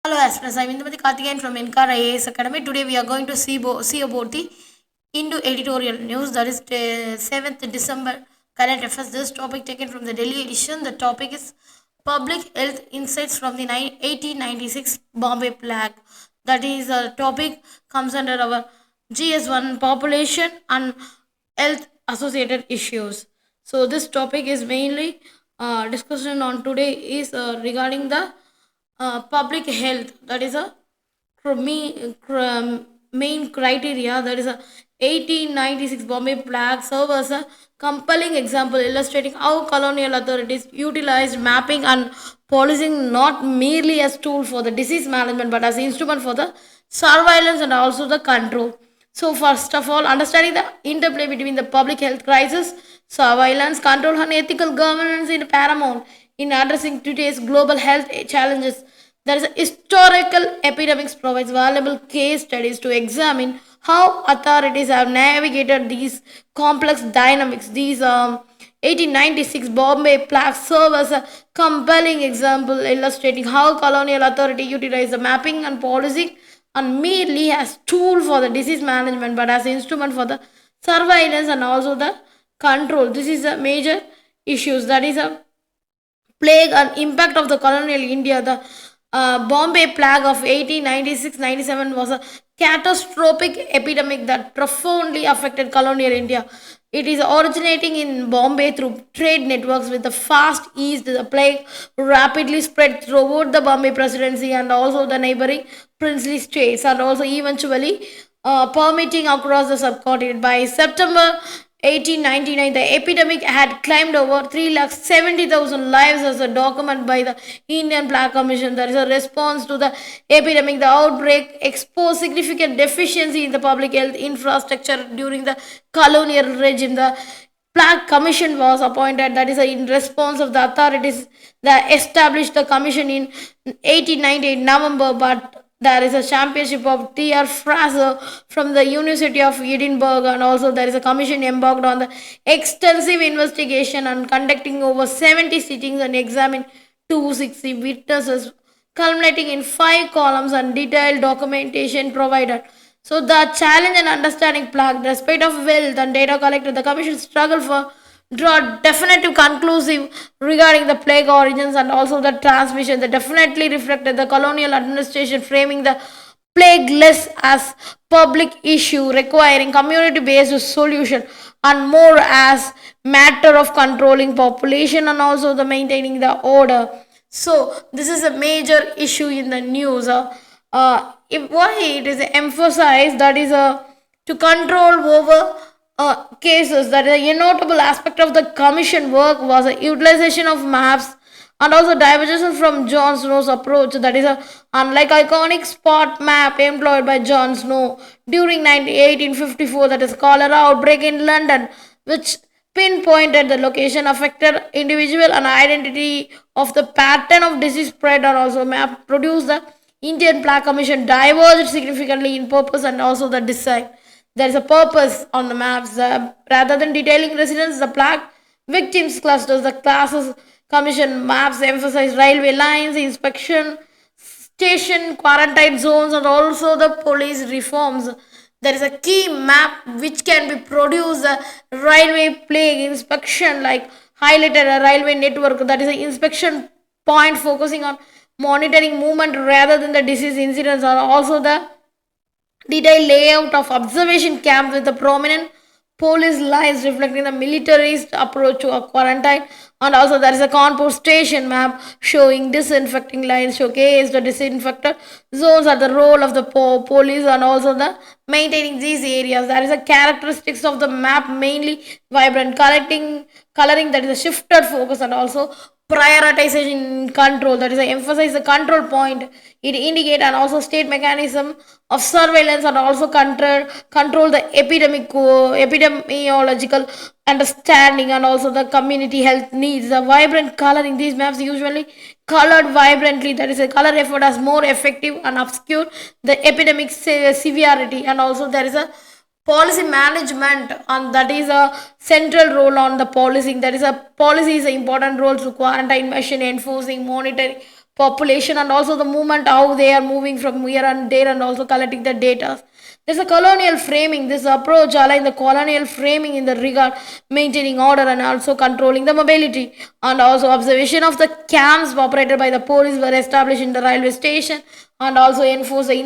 Hello, Aspirants. I'm Indumati Karthikeyan from InKar IAS Academy. Today we are going to see about the Hindu editorial news, that is 7th December current affairs. This topic taken from the Delhi edition. The topic is Public Health Insights from the 1896 Bombay Plague. That is a topic comes under our GS1 population and health associated issues. So this topic is mainly discussion on today is regarding the public health. That is a main criteria. That is a 1896 Bombay Plague serve as a compelling example illustrating how colonial authorities utilized mapping and policing not merely as tool for the disease management but as instrument for the surveillance and also the control. So first of all, understanding the interplay between the public health crisis, surveillance, control and ethical governance is paramount in addressing today's global health challenges. There is a historical epidemics provides valuable case studies to examine how authorities have navigated these complex dynamics. These 1896 Bombay plaques serve as a compelling example illustrating how colonial authority utilized the mapping and policing and merely as tool for the disease management but as instrument for the surveillance and also the control. This is a major issues, that is a plague and impact of the colonial India. The Bombay plague of 1896-97 was a catastrophic epidemic that profoundly affected colonial India. It is originating in Bombay through trade networks with the fast east. The plague rapidly spread throughout the Bombay presidency and also the neighboring princely states, and also eventually permitting across the subcontinent. By September 1899, the epidemic had claimed over 370,000 lives as a document by the Indian Plague Commission. There is a response to the epidemic. The outbreak exposed significant deficiency in the public health infrastructure during the colonial regime. The Plague Commission was appointed, that is in response of the authorities that established the commission in 1898 November, but there is a championship of T.R. Fraser from the University of Edinburgh, and also there is a commission embarked on the extensive investigation and conducting over 70 sittings and examining 260 witnesses, culminating in 5 columns and detailed documentation provided. So the challenge and understanding plague, despite of wealth and data collected, the commission struggled for draw definitive conclusive regarding the plague origins and also the transmission. That definitely reflected the colonial administration framing the plague less as public issue requiring community based solution and more as matter of controlling population and also the maintaining the order. So this is a major issue in the news. Why it is emphasized, that is to control over cases. That is a notable aspect of the commission work was a utilization of maps and also divergence from John Snow's approach. That is a unlike iconic spot map employed by John Snow during 1854, that is cholera outbreak in London, which pinpointed the location, affected individual and identity of the pattern of disease spread, and also map produced the Indian Plague Commission diverged significantly in purpose and also the design. There is a purpose on the maps. Rather than detailing residents, the plague victims clusters, the classes commission maps emphasize railway lines, inspection, station, quarantine zones, and also the police reforms. There is a key map which can be produced, the railway plague inspection, like highlighted a railway network, that is an inspection point focusing on monitoring movement rather than the disease incidents, or also the detailed layout of observation camp with the prominent police lines reflecting the militarist approach to a quarantine, and also there is a Kanpur station map showing disinfecting lines showcase the disinfected zones are the role of the police and also the maintaining these areas. There is a characteristics of the map mainly vibrant coloring, that is a shifted focus and also prioritization control, that is emphasize the control point. It indicate and also state mechanism of surveillance and also control the epidemiological understanding and also the community health needs. The vibrant coloring, these maps usually colored vibrantly, that is a color effort as more effective and obscure the epidemic severity, and also there is a policy management, and that is a central role on the policing. That is a policy is an important role to quarantine measure, enforcing, monitoring, population and also the movement, how they are moving from here and there, and also collecting the data. There's a colonial framing. This approach aligns the colonial framing in the regard maintaining order and also controlling the mobility, and also observation of the camps operated by the police were established in the railway station, and also enforce the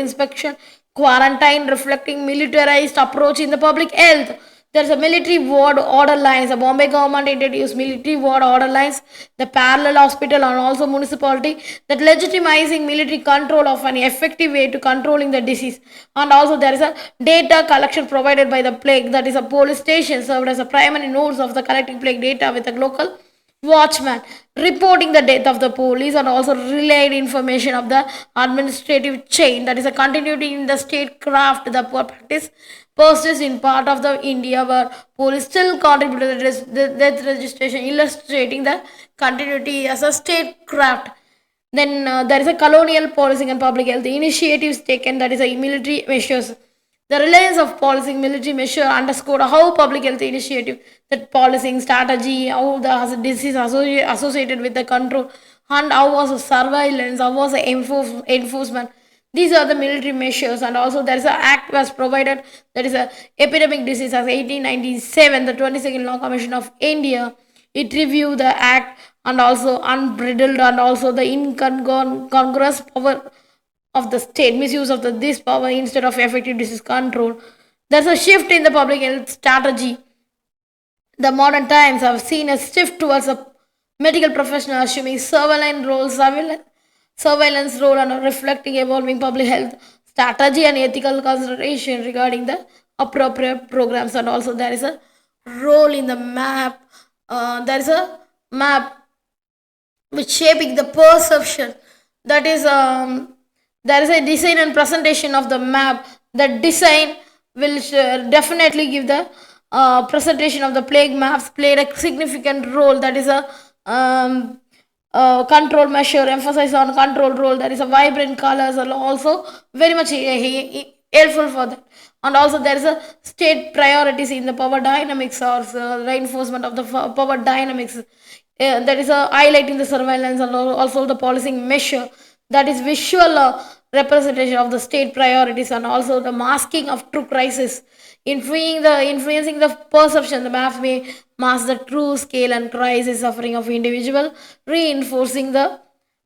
inspection, quarantine, reflecting militarized approach in the public health. There's a military ward order lines. The Bombay government introduced military ward order lines, the parallel hospital and also municipality, that legitimizing military control of an effective way to controlling the disease. And also there is a data collection provided by the plague, that is a police station served as a primary nodes of the collecting plague data with a local watchman reporting the death of the police, and also relayed information of the administrative chain, that is a continuity in the statecraft. The practice persists in part of the India where police still contribute to the death registration, illustrating the continuity as a statecraft. Then there is a colonial policing and public health initiatives taken, that is a military measures. The reliance of policing military measure underscored how public health initiative, that policing strategy, how the disease associated with the control, and how was the surveillance, how was the enforcement. These are the military measures, and also there is an act was provided, that is a epidemic disease as 1897, the 22nd Law Commission of India. It reviewed the act and also unbridled and also the incongruous power of the state, misuse of this power instead of effective disease control. There's a shift in the public health strategy. The modern times have seen a shift towards a medical professional assuming surveillance role and reflecting evolving public health strategy and ethical consideration regarding the appropriate programs. And also there is a role in the map. There is a map which shaping the perception, that is there is a design and presentation of the map. The design will definitely give the presentation of the plague maps played a significant role, that is a control measure, emphasize on control role, that is a vibrant colors are also very much helpful for that. And also there is a state priorities in the power dynamics or reinforcement of the power dynamics, that is highlighting the surveillance and also the policing measure, that is visual representation of the state priorities and also the masking of true crisis, influencing the perception. The maps may mask the true scale and crisis suffering of individual, reinforcing the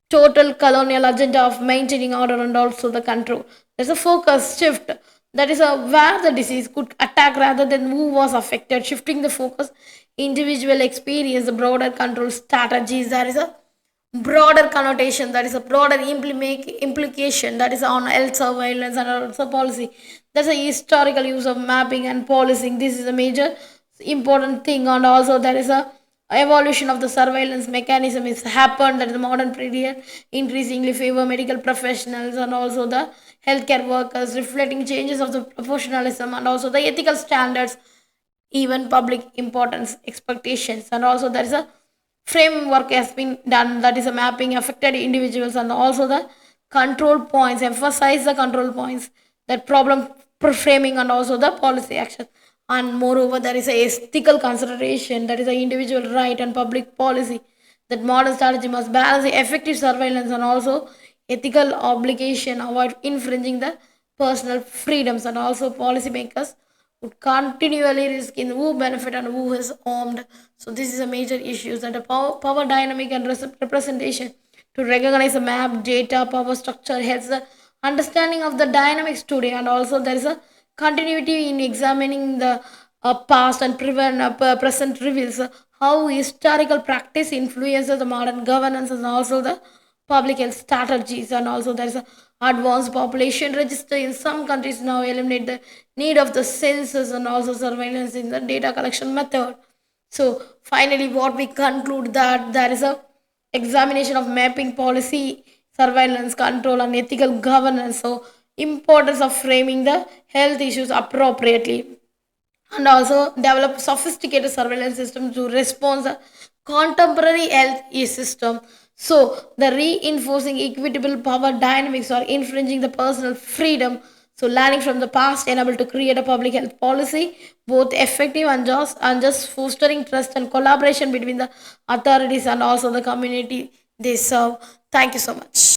total colonial agenda of maintaining order and also the control. There's a focus shift, that is where the disease could attack rather than who was affected, shifting the focus, individual experience, the broader control strategies. There is a broader connotation, that is a broader implication, that is on health surveillance and also policy. There's a historical use of mapping and policing. This is a major important thing. And also there is a evolution of the surveillance mechanism is happened, that the modern period increasingly favor medical professionals and also the healthcare workers, reflecting changes of the professionalism and also the ethical standards, even public importance expectations. And also there is a framework has been done, that is a mapping affected individuals and also the control points, emphasize the control points, that problem framing and also the policy action. And moreover there is a ethical consideration, that is a individual right and public policy, that modern strategy must balance the effective surveillance and also ethical obligation, avoid infringing the personal freedoms. And also policymakers would continually risk in who benefit and who is harmed. So this is a major issue, that the power dynamic and representation to recognize the map data power structure helps the understanding of the dynamics today. And also there is a continuity in examining the past and present reveals how historical practice influences the modern governance and also the public health strategies. And also there is a advanced population register in some countries now eliminate the need of the census and also surveillance in the data collection method. So finally what we conclude, that there is a examination of mapping policy, surveillance control and ethical governance. So importance of framing the health issues appropriately, and also develop sophisticated surveillance systems to respond the contemporary health system. So the reinforcing equitable power dynamics or infringing the personal freedom. So learning from the past enable to create a public health policy both effective and just fostering trust and collaboration between the authorities and also the community. they serve. Thank you so much.